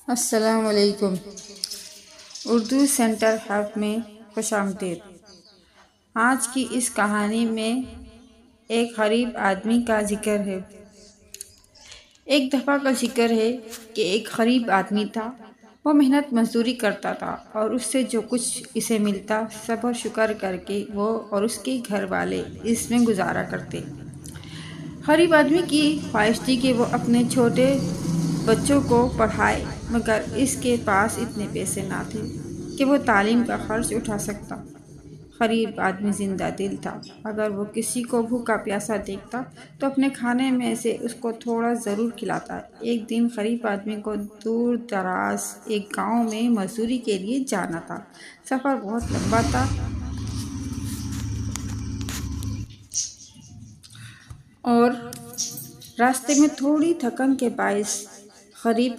السلام علیکم۔ Urdu centre hub میں خوش آمدید۔ آج کی اس کہانی میں ایک غریب آدمی کا ذکر ہے۔ ایک دفعہ کا ذکر ہے کہ ایک غریب آدمی تھا۔ وہ محنت مزدوری کرتا تھا اور اس سے جو کچھ اسے ملتا صبر شکر کر کے وہ اور اس کے گھر والے اس میں گزارا کرتے۔ غریب آدمی کی خواہش تھی کہ وہ اپنے چھوٹے بچوں کو پڑھائے، مگر اس کے پاس اتنے پیسے نہ تھے کہ وہ تعلیم کا خرچ اٹھا سکتا۔ غریب آدمی زندہ دل تھا۔ اگر وہ کسی کو بھوکا پیاسا دیکھتا تو اپنے کھانے میں سے اس کو تھوڑا ضرور کھلاتا۔ ایک دن غریب آدمی کو دور دراز ایک گاؤں میں مزدوری کے لیے جانا تھا۔ سفر بہت لمبا تھا اور راستے میں تھوڑی تھکن کے باعث غریب